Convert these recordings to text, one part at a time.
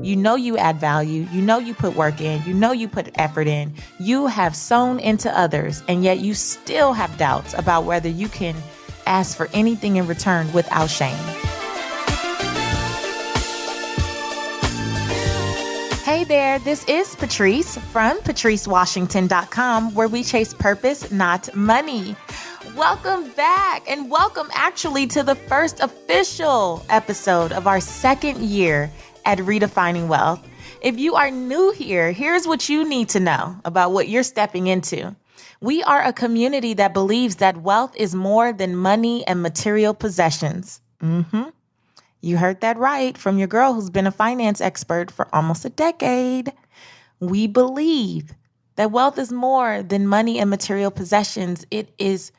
You know you add value. You know you put work in. You know you put effort in. You have sown into others, and yet you still have doubts about whether you can ask for anything in return without shame. Hey there, this is Patrice from patricewashington.com, where we chase purpose, not money. Welcome back, and welcome actually to the first official episode of our second year at Redefining Wealth. If you are new here, here's what you need to know about what you're stepping into. We are a community that believes that wealth is more than money and material possessions. You heard that right from your girl who's been a finance expert for almost a decade. We believe that wealth is more than money and material possessions. It is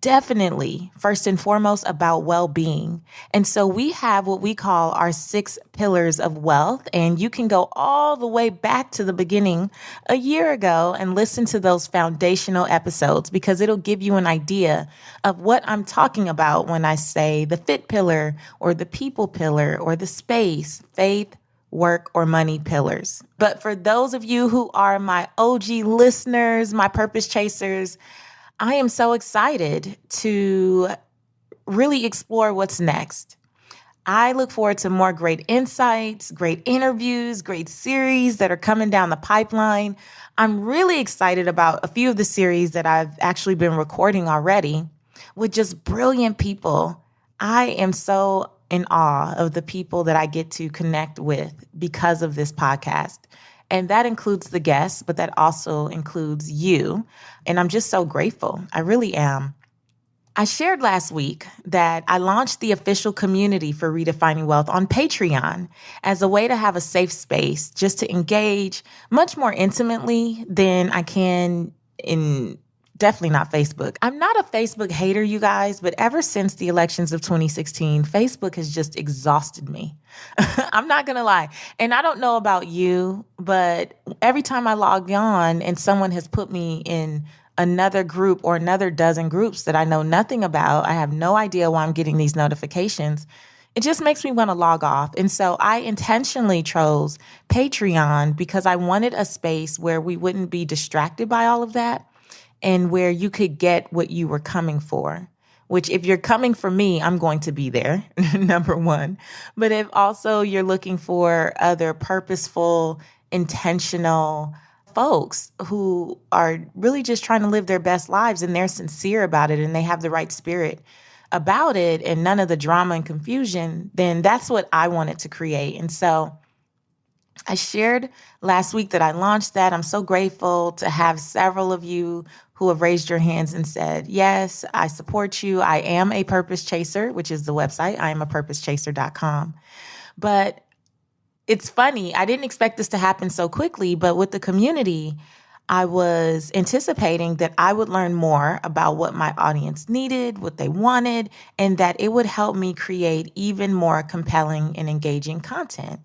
definitely, first and foremost, about well-being. And so we have what we call our 6 pillars of wealth. And you can go all the way back to the beginning a year ago and listen to those foundational episodes, because it'll give you an idea of what I'm talking about when I say the fit pillar or the people pillar or the space, faith, work, or money pillars. But for those of you who are my OG listeners, my purpose chasers, I am so excited to really explore what's next. I look forward to more great insights, great interviews, great series that are coming down the pipeline. I'm really excited about a few of the series that I've actually been recording already with just brilliant people. I am so in awe of the people that I get to connect with because of this podcast. And that includes the guests, but that also includes you. And I'm just so grateful. I really am. I shared last week that I launched the official community for Redefining Wealth on Patreon as a way to have a safe space just to engage much more intimately than I can in definitely not Facebook. I'm not a Facebook hater, you guys, but ever since the elections of 2016, Facebook has just exhausted me. I'm not going to lie. And I don't know about you, but every time I log on and someone has put me in another group or another dozen groups that I know nothing about, I have no idea why I'm getting these notifications. It just makes me want to log off. And so I intentionally chose Patreon because I wanted a space where we wouldn't be distracted by all of that, and where you could get what you were coming for, which if you're coming for me, I'm going to be there, number one. But if also you're looking for other purposeful, intentional folks who are really just trying to live their best lives and they're sincere about it and they have the right spirit about it and none of the drama and confusion, then that's what I wanted to create. And so I shared last week that I launched that. I'm so grateful to have several of you who have raised your hands and said, yes, I support you. I am a purpose chaser, which is the website. I am a purposechaser.com. But it's funny. I didn't expect this to happen so quickly, but with the community, I was anticipating that I would learn more about what my audience needed, what they wanted, and that it would help me create even more compelling and engaging content.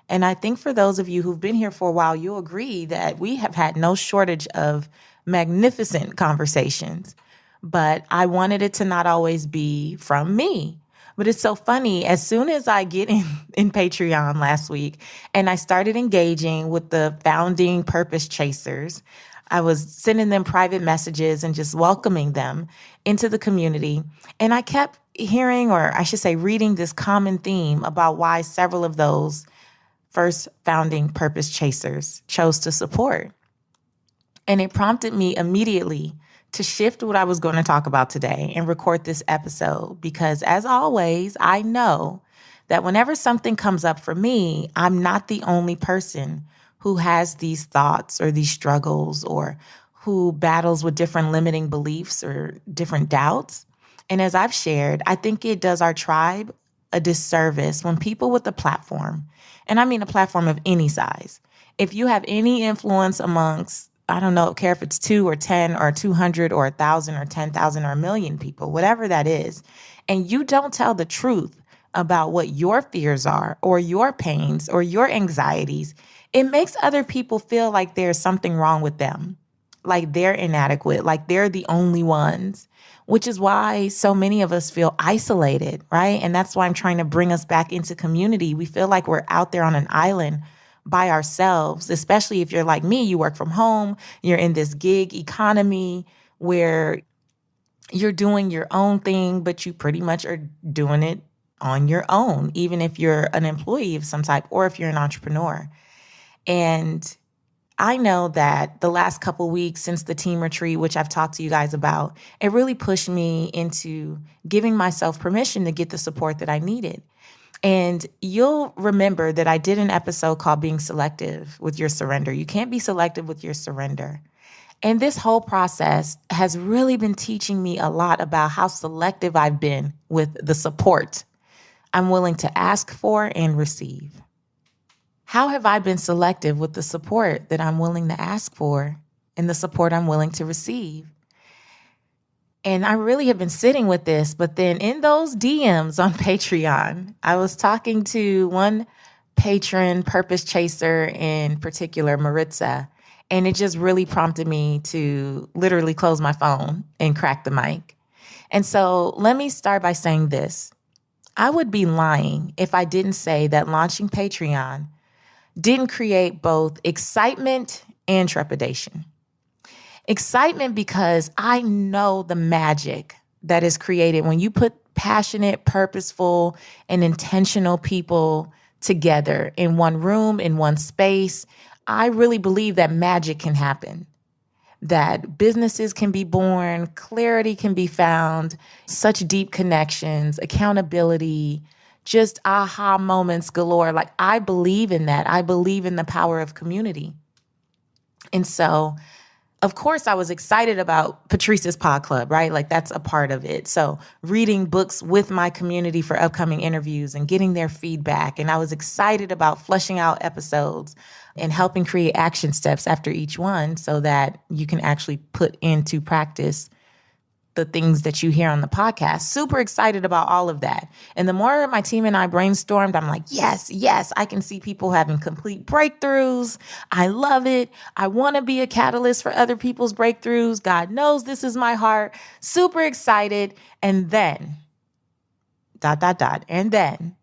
And I think for those of you who've been here for a while, you'll agree that we have had no shortage of magnificent conversations. But I wanted it to not always be from me. But it's so funny. As soon as I get in Patreon last week and I started engaging with the founding purpose chasers, I was sending them private messages and just welcoming them into the community. And I kept hearing, or I should say reading, this common theme about why several of those first founding purpose chasers chose to support. And it prompted me immediately to shift what I was going to talk about today and record this episode, because as always, I know that whenever something comes up for me, I'm not the only person who has these thoughts or these struggles or who battles with different limiting beliefs or different doubts. And as I've shared, I think it does our tribe a disservice when people with a platform, and I mean a platform of any size, if you have any influence amongst, I don't care if it's 2 or 10 or 200 or 1,000 or 10,000 or 1,000,000 people, whatever that is, and you don't tell the truth about what your fears are or your pains or your anxieties, it makes other people feel like there's something wrong with them. like they're inadequate, like they're the only ones, which is why so many of us feel isolated, right? And that's why I'm trying to bring us back into community. We feel like we're out there on an island by ourselves, especially if you're like me, you work from home, you're in this gig economy where you're doing your own thing, but you pretty much are doing it on your own, even if you're an employee of some type or if you're an entrepreneur. And I know that the last couple weeks since the team retreat, which I've talked to you guys about, it really pushed me into giving myself permission to get the support that I needed. And you'll remember that I did an episode called Being Selective with Your Surrender. You can't be selective with your surrender. And this whole process has really been teaching me a lot about how selective I've been with the support I'm willing to ask for and receive. How have I been selective with the support that I'm willing to ask for and the support I'm willing to receive? And I really have been sitting with this, but then in those DMs on Patreon, I was talking to one patron, purpose chaser in particular, Maritza, and it just really prompted me to literally close my phone and crack the mic. And so let me start by saying this. I would be lying if I didn't say that launching Patreon didn't create both excitement and trepidation. Excitement because I know the magic that is created when you put passionate, purposeful, and intentional people together in one room, in one space. I really believe that magic can happen, that businesses can be born, clarity can be found, such deep connections, accountability, just aha moments galore. Like, I believe in that. I believe in the power of community. And so, of course, I was excited about Patrice's Pod Club, right? Like, that's a part of it. So reading books with my community for upcoming interviews and getting their feedback. And I was excited about fleshing out episodes and helping create action steps after each one so that you can actually put into practice the things that you hear on the podcast. Super excited about all of that. And the more my team and I brainstormed, I'm like, yes, I can see people having complete breakthroughs. I love it. I want to be a catalyst for other people's breakthroughs. God knows this is my heart. Super excited. And then, ... And then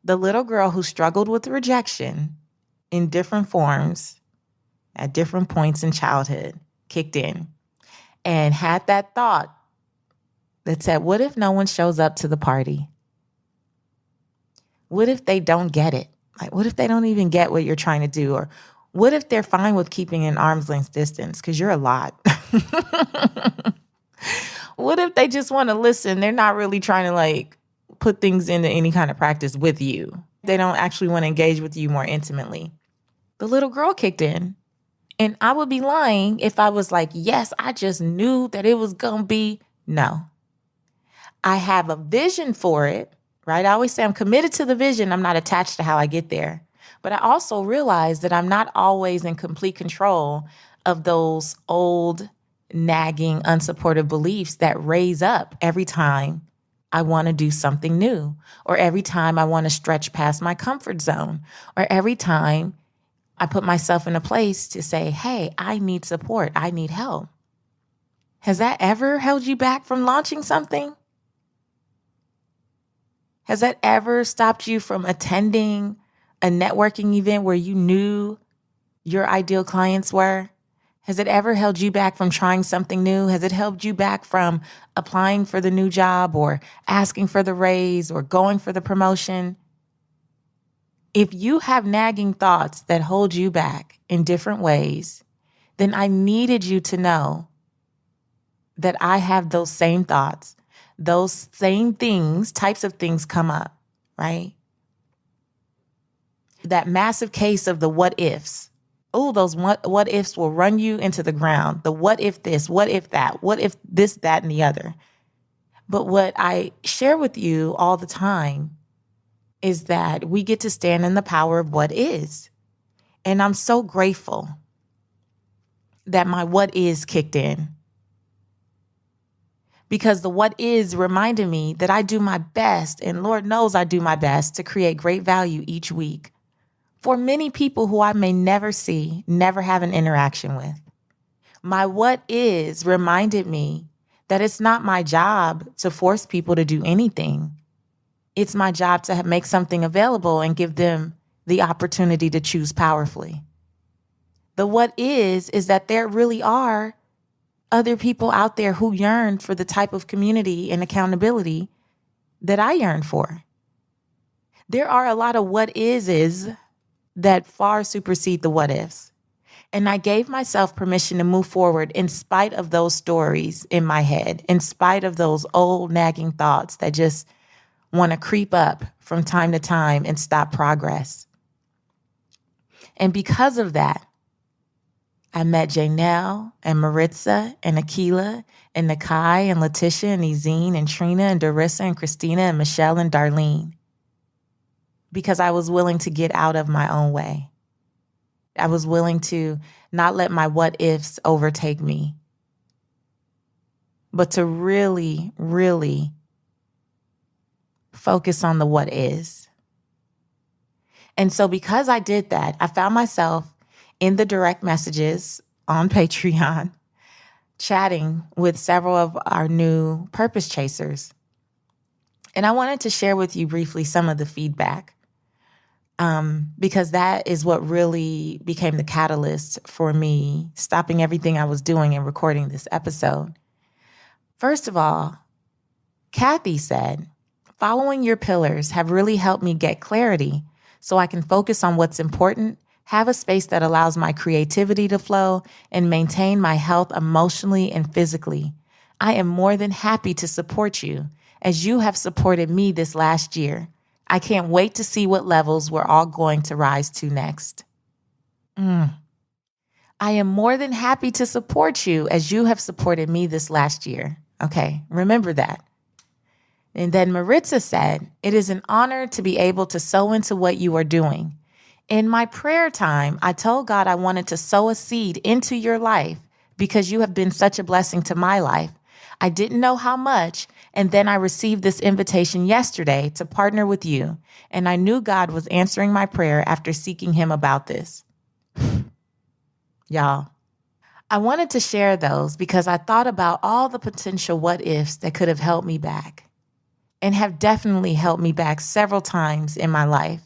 the little girl who struggled with rejection in different forms at different points in childhood kicked in and had that thought that said, what if no one shows up to the party? What if they don't get it? Like, what if they don't even get what you're trying to do? Or what if they're fine with keeping an arm's length distance? Because you're a lot. What if they just want to listen? They're not really trying to like put things into any kind of practice with you. They don't actually want to engage with you more intimately. The little girl kicked in. And I would be lying if I was like, yes, I just knew that it was going to be. No. I have a vision for it, right? I always say I'm committed to the vision. I'm not attached to how I get there. But I also realize that I'm not always in complete control of those old, nagging, unsupportive beliefs that raise up every time I want to do something new, or every time I want to stretch past my comfort zone, or every time I put myself in a place to say, hey, I need support. I need help. Has that ever held you back from launching something? Has that ever stopped you from attending a networking event where you knew your ideal clients were? Has it ever held you back from trying something new? Has it held you back from applying for the new job or asking for the raise or going for the promotion? If you have nagging thoughts that hold you back in different ways, then I needed you to know that I have those same thoughts. Those same things, types of things come up, right? That massive case of the what ifs. Oh, those what ifs will run you into the ground. The what if this, what if that, what if this, that, and the other. But what I share with you all the time is that we get to stand in the power of what is. And I'm so grateful that my what is kicked in. Because the what is reminded me that I do my best, and Lord knows I do my best to create great value each week for many people who I may never see, never have an interaction with. My what is reminded me that it's not my job to force people to do anything. It's my job to make something available and give them the opportunity to choose powerfully. The what is that there really are other people out there who yearn for the type of community and accountability that I yearn for. There are a lot of what is that far supersede the what ifs. And I gave myself permission to move forward in spite of those stories in my head, in spite of those old nagging thoughts that just want to creep up from time to time and stop progress. And because of that, I met Janelle and Maritza and Akila and Nakai and Letitia and Ezine and Trina and Darissa and Christina and Michelle and Darlene. Because I was willing to get out of my own way. I was willing to not let my what ifs overtake me, but to really, really focus on the what is. And so because I did that, I found myself in the direct messages on Patreon, chatting with several of our new purpose chasers. And I wanted to share with you briefly some of the feedback, because that is what really became the catalyst for me stopping everything I was doing and recording this episode. First of all, Kathy said, following your pillars have really helped me get clarity so I can focus on what's important, have a space that allows my creativity to flow, and maintain my health emotionally and physically. I am more than happy to support you as you have supported me this last year. I can't wait to see what levels we're all going to rise to next. I am more than happy to support you as you have supported me this last year. Okay, remember that. And then Maritza said, it is an honor to be able to sow into what you are doing. In my prayer time, I told God I wanted to sow a seed into your life because you have been such a blessing to my life. I didn't know how much, and then I received this invitation yesterday to partner with you, and I knew God was answering my prayer after seeking him about this. Y'all, I wanted to share those because I thought about all the potential what ifs that could have held me back and have definitely held me back several times in my life.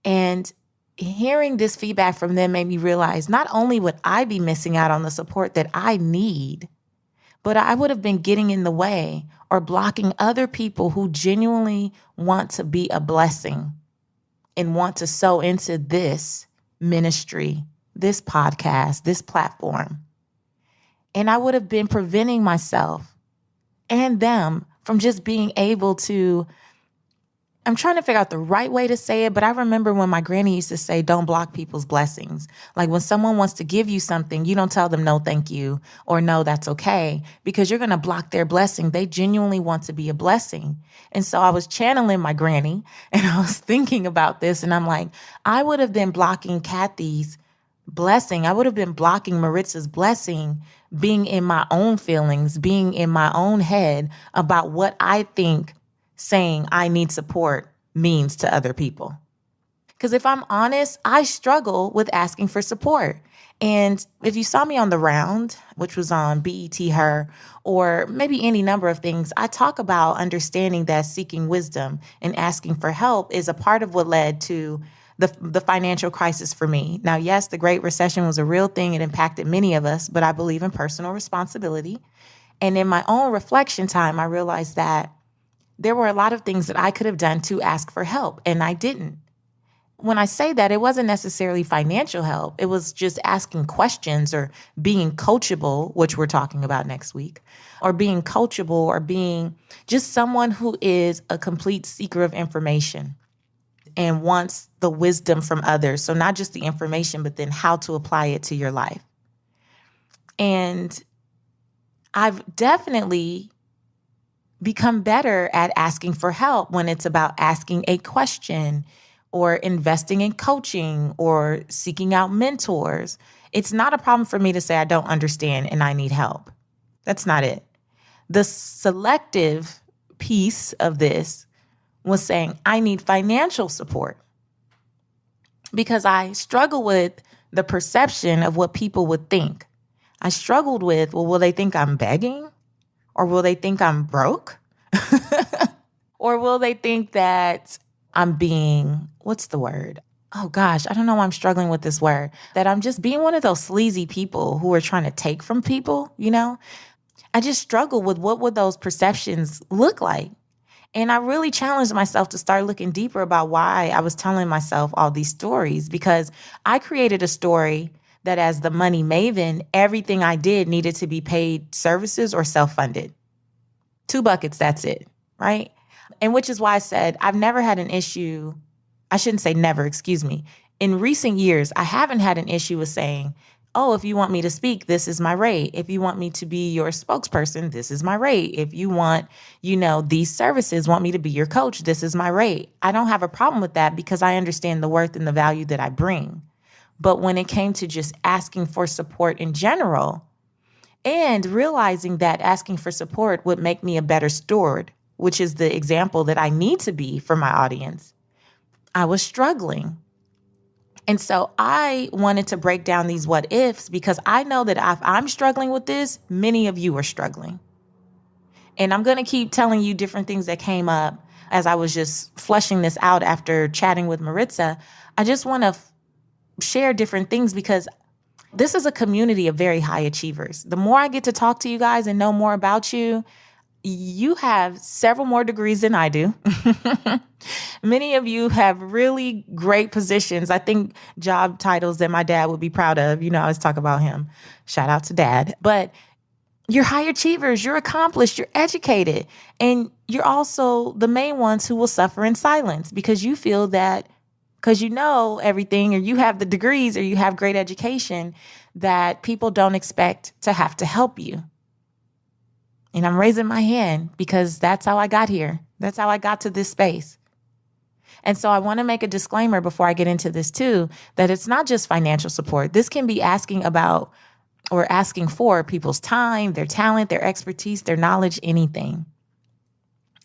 And hearing this feedback from them made me realize not only would I be missing out on the support that I need, but I would have been getting in the way or blocking other people who genuinely want to be a blessing and want to sow into this ministry, this podcast, this platform. And I would have been preventing myself and them from just being able to, I'm trying to figure out the right way to say it, but I remember when my granny used to say, don't block people's blessings. Like when someone wants to give you something, you don't tell them no, thank you, or no, that's okay, because you're going to block their blessing. They genuinely want to be a blessing. And so I was channeling my granny and I was thinking about this and I'm like, I would have been blocking Kathy's blessing. I would have been blocking Maritza's blessing, being in my own feelings, being in my own head about what I think saying I need support means to other people. Because if I'm honest, I struggle with asking for support. And if you saw me on The Round, which was on BET Her, or maybe any number of things, I talk about understanding that seeking wisdom and asking for help is a part of what led to the financial crisis for me. Now, yes, the Great Recession was a real thing. It impacted many of us, but I believe in personal responsibility. And in my own reflection time, I realized that there were a lot of things that I could have done to ask for help, and I didn't. When I say that, it wasn't necessarily financial help. It was just asking questions or being coachable, which we're talking about next week, or being coachable or being just someone who is a complete seeker of information and wants the wisdom from others. So not just the information, but then how to apply it to your life. And I've definitely become better at asking for help when it's about asking a question or investing in coaching or seeking out mentors. It's not a problem for me to say I don't understand and I need help. That's not it. The selective piece of this was saying I need financial support because I struggle with the perception of what people would think. I struggled with, well, will they think I'm begging? Or will they think I'm broke? Or will they think that I'm being, what's the word? Oh gosh, I don't know why I'm struggling with this word. That I'm just being one of those sleazy people who are trying to take from people, I just struggle with what would those perceptions look like. And I really challenged myself to start looking deeper about why I was telling myself all these stories, because I created a story that as the money maven, everything I did needed to be paid services or self-funded. 2 buckets, that's it, right? And which is why I said I've never had an issue. I shouldn't say never, excuse me. In recent years, I haven't had an issue with saying, oh, if you want me to speak, this is my rate. If you want me to be your spokesperson, this is my rate. If you want, these services, want me to be your coach, this is my rate. I don't have a problem with that because I understand the worth and the value that I bring. But when it came to just asking for support in general and realizing that asking for support would make me a better steward, which is the example that I need to be for my audience, I was struggling. And so I wanted to break down these what ifs because I know that if I'm struggling with this, many of you are struggling. And I'm going to keep telling you different things that came up as I was just fleshing this out after chatting with Maritza. I just want to share different things because this is a community of very high achievers. The more I get to talk to you guys and know more about you, you have several more degrees than I do. Many of you have really great positions. I think job titles that my dad would be proud of. I always talk about him. Shout out to Dad. But you're high achievers. You're accomplished. You're educated. And you're also the main ones who will suffer in silence because you feel that because you know everything or you have the degrees or you have great education that people don't expect to have to help you. And I'm raising my hand because that's how I got here. That's how I got to this space. And so I want to make a disclaimer before I get into this too, that it's not just financial support. This can be asking about or asking for people's time, their talent, their expertise, their knowledge, anything.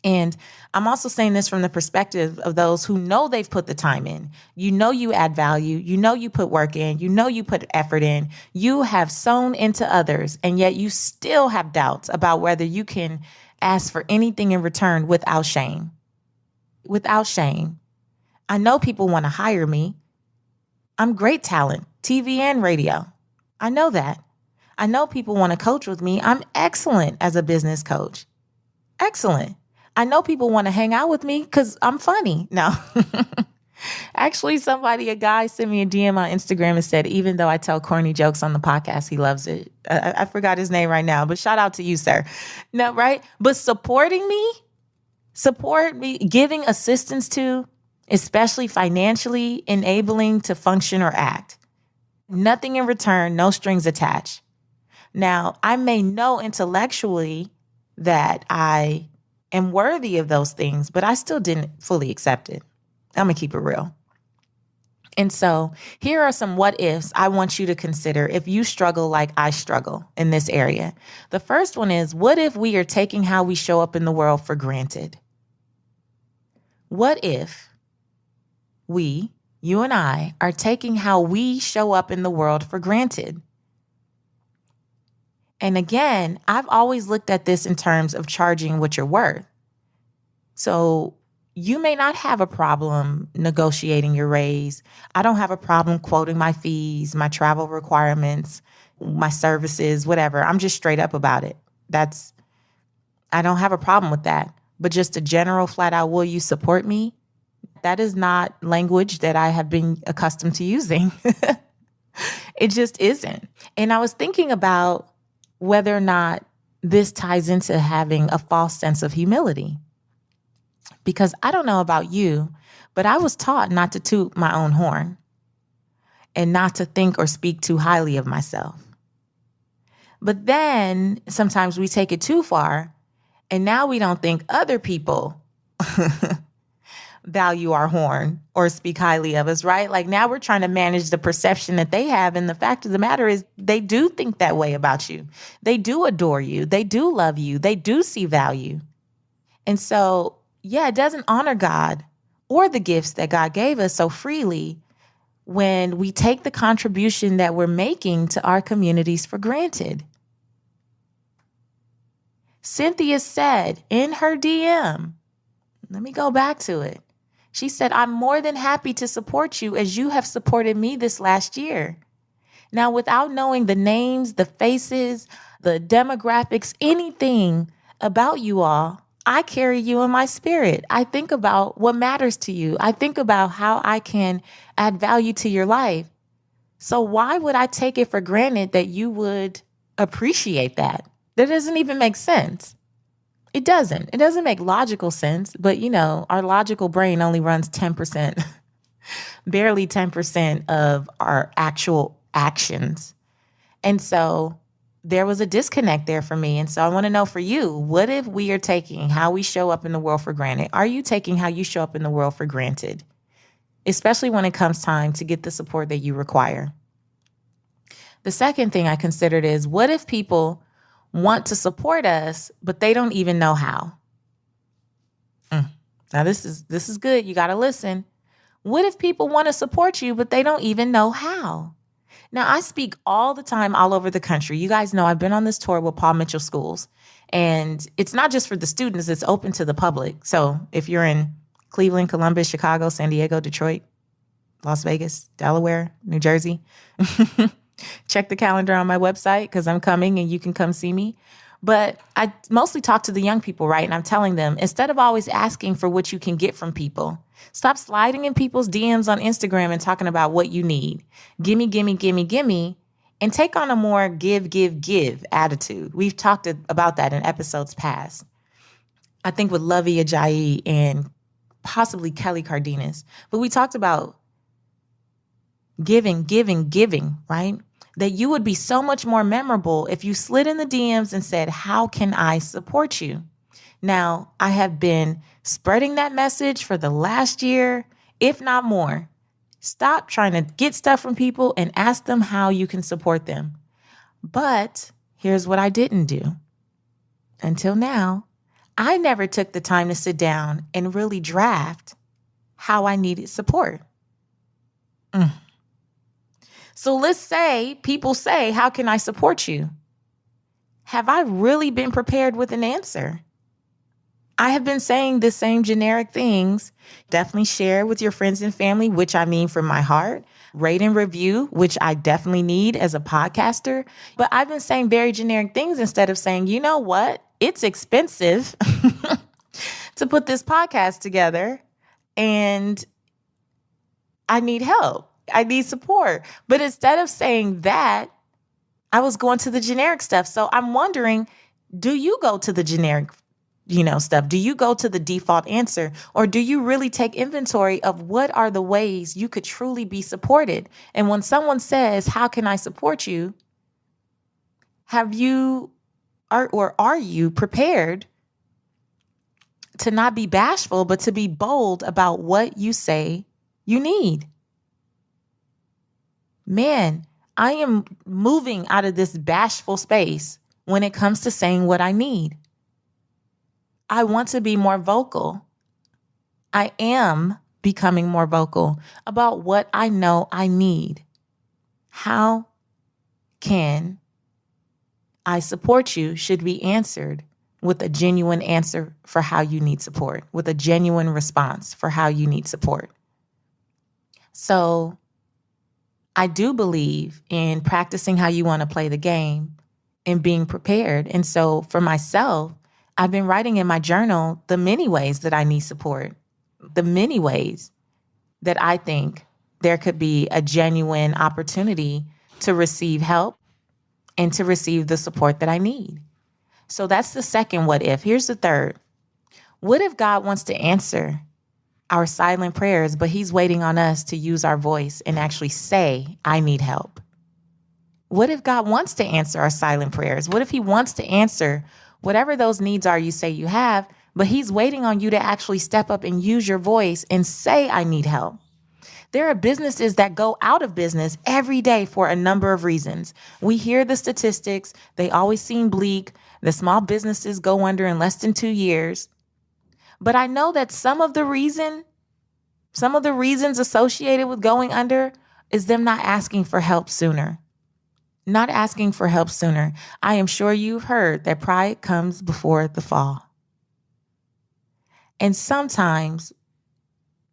And I'm also saying this from the perspective of those who know they've put the time in. You add value. You put work in. You put effort in. You have sown into others, and yet you still have doubts about whether you can ask for anything in return without shame. Without shame. I know people want to hire me. I'm great talent, TV and radio. I know that. I know people want to coach with me. I'm excellent as a business coach. Excellent. I know people want to hang out with me because I'm funny. No. Actually, a guy sent me a DM on Instagram and said, even though I tell corny jokes on the podcast, he loves it. I forgot his name right now, but shout out to you, sir. No, right? But support me, giving assistance to, especially financially, enabling to function or act. Nothing in return, no strings attached. Now, I may know intellectually that I am worthy of those things, but I still didn't fully accept it. I'm going to keep it real. And so here are some what ifs I want you to consider if you struggle like I struggle in this area. The first one is, what if we are taking how we show up in the world for granted? What if you and I, are taking how we show up in the world for granted? And again, I've always looked at this in terms of charging what you're worth. So you may not have a problem negotiating your raise. I don't have a problem quoting my fees, my travel requirements, my services, whatever. I'm just straight up about it. I don't have a problem with that. But just a general flat out, will you support me? That is not language that I have been accustomed to using. It just isn't. And I was thinking about whether or not this ties into having a false sense of humility. Because I don't know about you, but I was taught not to toot my own horn and not to think or speak too highly of myself. But then sometimes we take it too far, and now we don't think other people value our horn or speak highly of us, right? Like now we're trying to manage the perception that they have. And the fact of the matter is they do think that way about you. They do adore you. They do love you. They do see value. And so, yeah, it doesn't honor God or the gifts that God gave us so freely when we take the contribution that we're making to our communities for granted. Cynthia said in her DM, let me go back to it. She said, I'm more than happy to support you as you have supported me this last year. Now, without knowing the names, the faces, the demographics, anything about you all, I carry you in my spirit. I think about what matters to you. I think about how I can add value to your life. So why would I take it for granted that you would appreciate that? That doesn't even make sense. It doesn't. It doesn't make logical sense. But, our logical brain only runs 10%, barely 10% of our actual actions. And so there was a disconnect there for me. And so I want to know for you, what if we are taking how we show up in the world for granted? Are you taking how you show up in the world for granted? Especially when it comes time to get the support that you require. The second thing I considered is, what if people want to support us, but they don't even know how? Now this is good. You got to listen. What if people want to support you, but they don't even know how? Now, I speak all the time all over the country. You guys know I've been on this tour with Paul Mitchell Schools, and it's not just for the students, it's open to the public. So if you're in Cleveland, Columbus, Chicago, San Diego, Detroit, Las Vegas, Delaware, New Jersey, check the calendar on my website because I'm coming and you can come see me. But I mostly talk to the young people, right? And I'm telling them, instead of always asking for what you can get from people, stop sliding in people's DMs on Instagram and talking about what you need. Gimme, gimme, gimme, gimme, and take on a more give, give, give attitude. We've talked about that in episodes past. I think with Lovey Ajayi and possibly Kelly Cardenas. But we talked about giving, giving, giving, right? That you would be so much more memorable if you slid in the DMs and said, how can I support you? Now, I have been spreading that message for the last year, if not more. Stop trying to get stuff from people and ask them how you can support them. But here's what I didn't do. Until now, I never took the time to sit down and really draft how I needed support. So let's say people say, how can I support you? Have I really been prepared with an answer? I have been saying the same generic things. Definitely share with your friends and family, which I mean from my heart. Rate and review, which I definitely need as a podcaster. But I've been saying very generic things instead of saying, you know what? It's expensive to put this podcast together and I need help. I need support. But instead of saying that, I was going to the generic stuff. So I'm wondering, do you go to the generic, stuff? Do you go to the default answer? Or do you really take inventory of what are the ways you could truly be supported? And when someone says, how can I support you? Are you prepared to not be bashful, but to be bold about what you say you need? Man, I am moving out of this bashful space when it comes to saying what I need. I want to be more vocal. I am becoming more vocal about what I know I need. How can I support you should be answered with a genuine answer for how you need support, with a genuine response for how you need support. So I do believe in practicing how you want to play the game and being prepared. And so for myself, I've been writing in my journal the many ways that I need support, the many ways that I think there could be a genuine opportunity to receive help and to receive the support that I need. So that's the second what if. Here's the third. What if God wants to answer our silent prayers, but he's waiting on us to use our voice and actually say, I need help? What if God wants to answer our silent prayers? What if he wants to answer whatever those needs are you say you have, but he's waiting on you to actually step up and use your voice and say, I need help? There are businesses that go out of business every day for a number of reasons. We hear the statistics. They always seem bleak. The small businesses go under in less than 2 years. But I know that some of the reasons associated with going under is them not asking for help sooner. Not asking for help sooner. I am sure you've heard that pride comes before the fall. And sometimes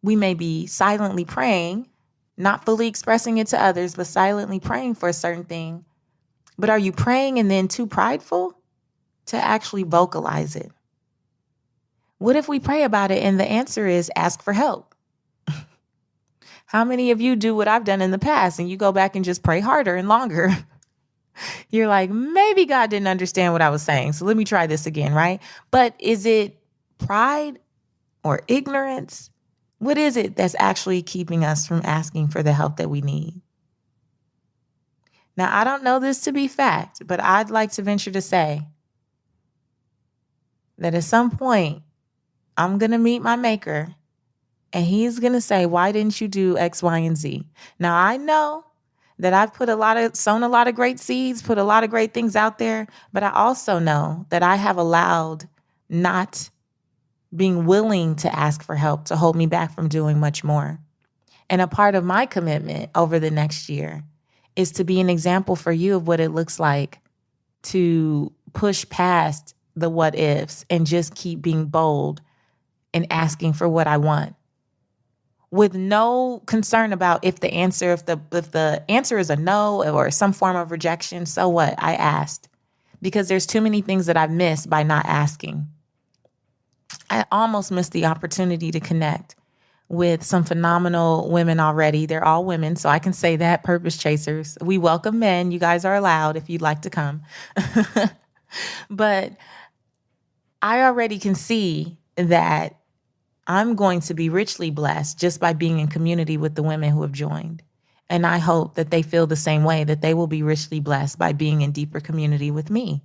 we may be silently praying, not fully expressing it to others, but silently praying for a certain thing. But are you praying and then too prideful to actually vocalize it? What if we pray about it and the answer is ask for help? How many of you do what I've done in the past and you go back and just pray harder and longer? You're like, maybe God didn't understand what I was saying, so let me try this again, right? But is it pride or ignorance? What is it that's actually keeping us from asking for the help that we need? Now, I don't know this to be fact, but I'd like to venture to say that at some point, I'm going to meet my maker and he's going to say, why didn't you do X, Y, and Z? Now, I know that I've sown a lot of great seeds, put a lot of great things out there, but I also know that I have allowed not being willing to ask for help to hold me back from doing much more. And a part of my commitment over the next year is to be an example for you of what it looks like to push past the what ifs and just keep being bold and asking for what I want, with no concern about if the answer is a no or some form of rejection. So what? I asked, because there's too many things that I've missed by not asking. I almost missed the opportunity to connect with some phenomenal women already. They're all women, so I can say that, purpose chasers. We welcome men. You guys are allowed if you'd like to come. But I already can see that I'm going to be richly blessed just by being in community with the women who have joined. And I hope that they feel the same way, that they will be richly blessed by being in deeper community with me.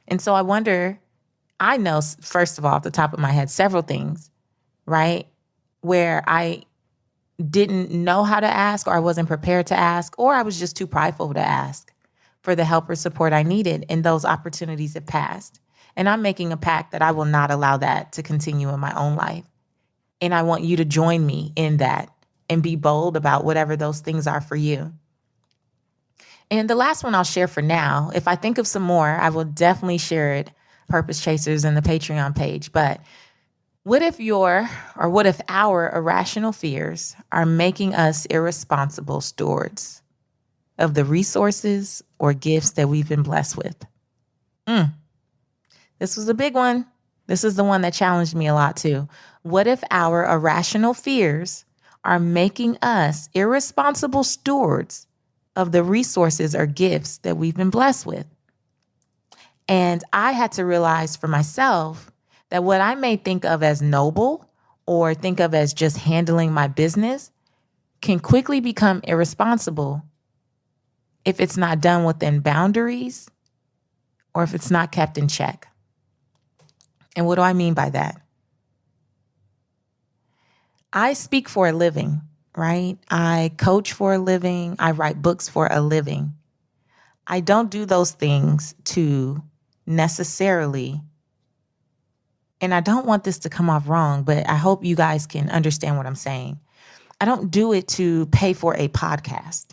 And so I know, first of all, off the top of my head, several things, right, where I didn't know how to ask, or I wasn't prepared to ask, or I was just too prideful to ask for the help or support I needed. And those opportunities have passed. And I'm making a pact that I will not allow that to continue in my own life. And I want you to join me in that and be bold about whatever those things are for you. And the last one I'll share for now, if I think of some more, I will definitely share it, Purpose Chasers, in the Patreon page. But what if our irrational fears are making us irresponsible stewards of the resources or gifts that we've been blessed with? This was a big one. This is the one that challenged me a lot too. What if our irrational fears are making us irresponsible stewards of the resources or gifts that we've been blessed with? And I had to realize for myself that what I may think of as noble or think of as just handling my business can quickly become irresponsible if it's not done within boundaries or if it's not kept in check. And what do I mean by that? I speak for a living, right? I coach for a living. I write books for a living. I don't do those things to necessarily, and I don't want this to come off wrong, but I hope you guys can understand what I'm saying. I don't do it to pay for a podcast,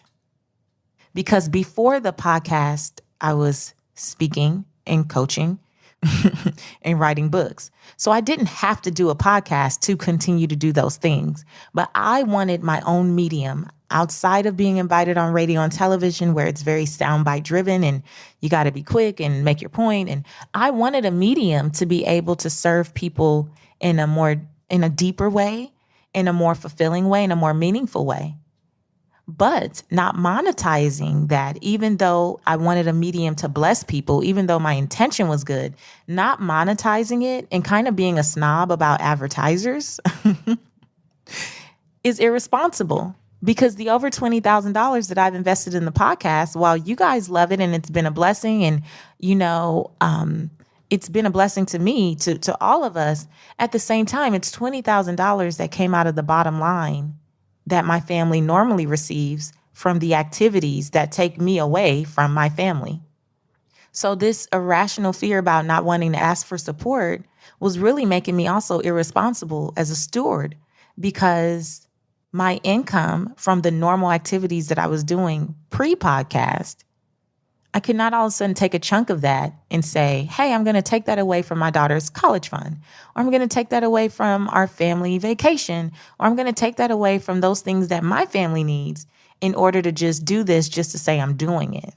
because before the podcast, I was speaking and coaching and writing books. So I didn't have to do a podcast to continue to do those things, but I wanted my own medium outside of being invited on radio and television, where it's very soundbite driven and you got to be quick and make your point. And I wanted a medium to be able to serve people in a deeper way, in a more fulfilling way, in a more meaningful way. But not monetizing that, even though I wanted a medium to bless people, even though my intention was good, not monetizing it and kind of being a snob about advertisers is irresponsible. Because the over $20,000 that I've invested in the podcast, while you guys love it and it's been a blessing, and it's been a blessing to me, to all of us, at the same time, it's $20,000 that came out of the bottom line that my family normally receives from the activities that take me away from my family. So this irrational fear about not wanting to ask for support was really making me also irresponsible as a steward, because my income from the normal activities that I was doing pre-podcast, I could not all of a sudden take a chunk of that and say, hey, I'm going to take that away from my daughter's college fund, or I'm going to take that away from our family vacation, or I'm going to take that away from those things that my family needs in order to just do this just to say I'm doing it.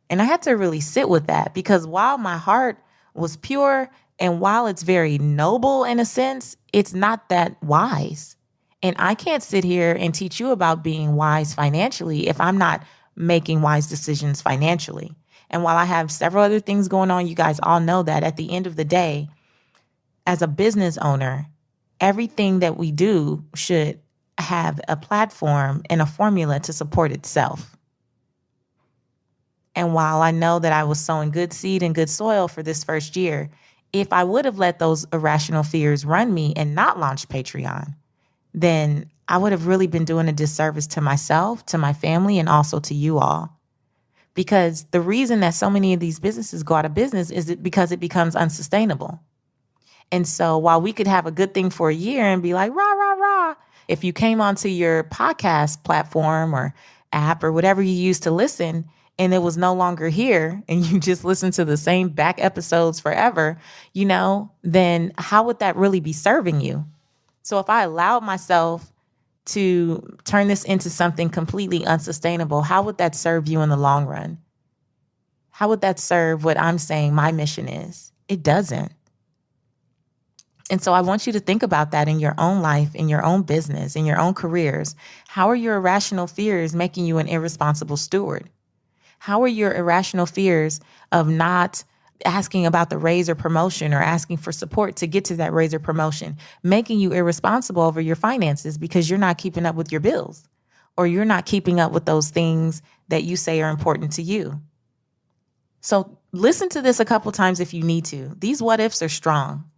And I had to really sit with that, because while my heart was pure and while it's very noble in a sense, it's not that wise. And I can't sit here and teach you about being wise financially if I'm not making wise decisions financially. And while I have several other things going on, you guys all know that at the end of the day, as a business owner, everything that we do should have a platform and a formula to support itself. And while I know that I was sowing good seed and good soil for this first year, if I would have let those irrational fears run me and not launched Patreon, then I would have really been doing a disservice to myself, to my family, and also to you all. Because the reason that so many of these businesses go out of business is because it becomes unsustainable. And so while we could have a good thing for a year and be like, rah, rah, rah, if you came onto your podcast platform or app or whatever you use to listen, and it was no longer here and you just listen to the same back episodes forever, then how would that really be serving you? So if I allowed myself to turn this into something completely unsustainable, how would that serve you in the long run? How would that serve what I'm saying my mission is? It doesn't. And so I want you to think about that in your own life, in your own business, in your own careers. How are your irrational fears making you an irresponsible steward? How are your irrational fears of not asking about the raise or promotion or asking for support to get to that raise or promotion making you irresponsible over your finances because you're not keeping up with your bills, or you're not keeping up with those things that you say are important to you? So listen to this a couple times if you need to. These what ifs are strong.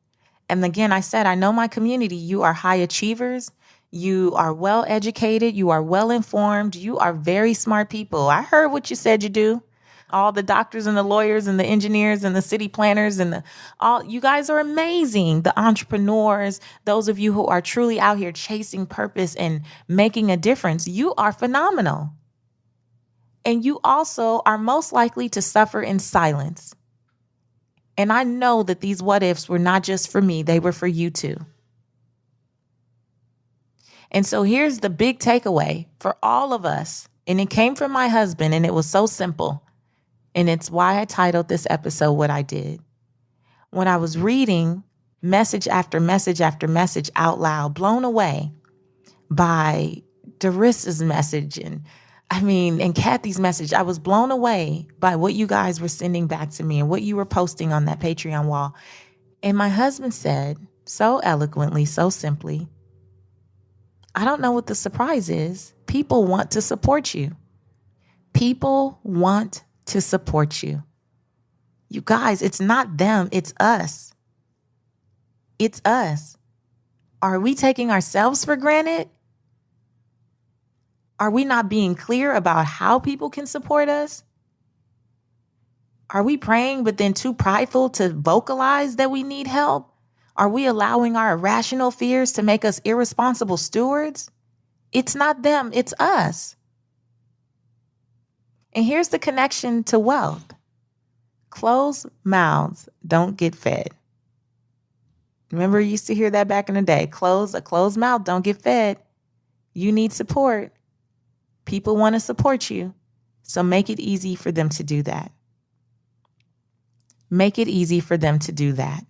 And again, I said, I know my community, you are high achievers. You are well educated. You are well informed. You are very smart people. I heard what you said you do. All the doctors and the lawyers and the engineers and the city planners and you guys are amazing. The entrepreneurs, those of you who are truly out here chasing purpose and making a difference, you are phenomenal. And you also are most likely to suffer in silence. And I know that these what ifs were not just for me, they were for you too. And so here's the big takeaway for all of us. And it came from my husband, and it was so simple. And it's why I titled this episode what I did. When I was reading message after message after message out loud, blown away by Doris's message and Kathy's message, I was blown away by what you guys were sending back to me and what you were posting on that Patreon wall. And my husband said so eloquently, so simply, I don't know what the surprise is. People want to support you. People want to support you. You guys, it's not them, it's us. It's us. Are we taking ourselves for granted? Are we not being clear about how people can support us? Are we praying but then too prideful to vocalize that we need help? Are we allowing our irrational fears to make us irresponsible stewards? It's not them, it's us. And here's the connection to wealth. Closed mouths don't get fed. Remember, you used to hear that back in the day. A closed mouth don't get fed. You need support. People want to support you. So make it easy for them to do that. Make it easy for them to do that.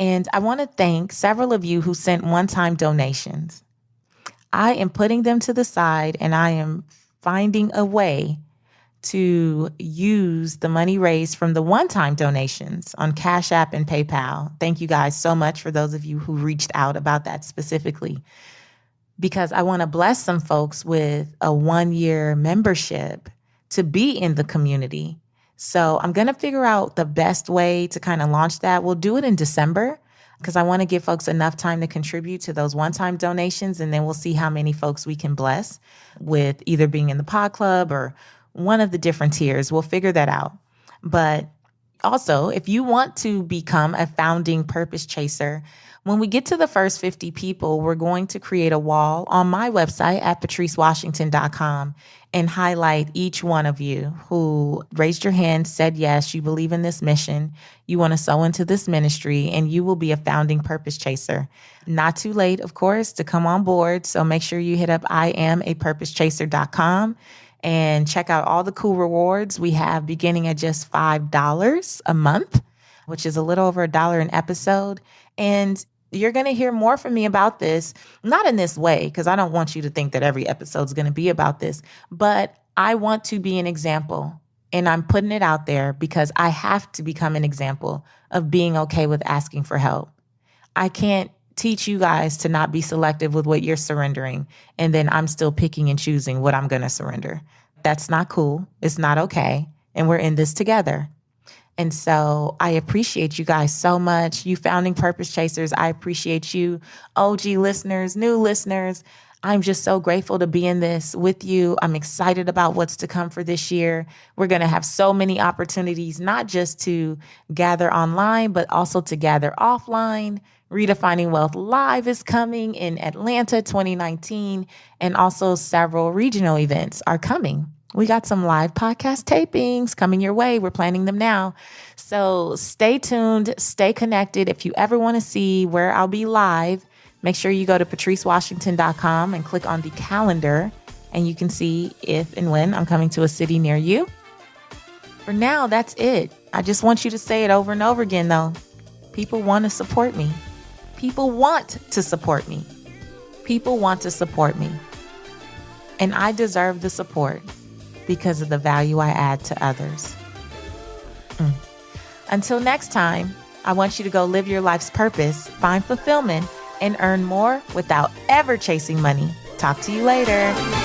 And I want to thank several of you who sent one-time donations. I am putting them to the side, and I am finding a way to use the money raised from the one-time donations on Cash App and PayPal. Thank you guys so much for those of you who reached out about that specifically, because I want to bless some folks with a 1-year membership to be in the community. So I'm going to figure out the best way to kind of launch that. We'll do it in December because I want to give folks enough time to contribute to those one-time donations. And then we'll see how many folks we can bless with either being in the pod club or one of the different tiers. We'll figure that out. But Also, if you want to become a founding purpose chaser, when we get to the first 50 people, we're going to create a wall on my website at patricewashington.com and highlight each one of you who raised your hand, said yes, you believe in this mission, you want to sow into this ministry, and you will be a founding purpose chaser. Not too late, of course, to come on board. So make sure you hit up IamAPurposeChaser.com and check out all the cool rewards we have beginning at just $5 a month, which is a little over $1 an episode. And you're going to hear more from me about this, not in this way, because I don't want you to think that every episode is going to be about this, but I want to be an example. And I'm putting it out there because I have to become an example of being okay with asking for help. I can't teach you guys to not be selective with what you're surrendering, and then I'm still picking and choosing what I'm going to surrender. That's not cool. It's not okay. And we're in this together. And so I appreciate you guys so much. You founding purpose chasers, I appreciate you. OG listeners, new listeners, I'm just so grateful to be in this with you. I'm excited about what's to come for this year. We're going to have so many opportunities, not just to gather online, but also to gather offline. Redefining Wealth Live is coming in Atlanta 2019, and also several regional events are coming. We got some live podcast tapings coming your way. We're planning them now. So stay tuned, stay connected. If you ever want to see where I'll be live, make sure you go to patricewashington.com and click on the calendar, and you can see if and when I'm coming to a city near you. For now, that's it. I just want you to say it over and over again, though. People want to support me. People want to support me. People want to support me. And I deserve the support because of the value I add to others. Until next time, I want you to go live your life's purpose, find fulfillment, and earn more without ever chasing money. Talk to you later.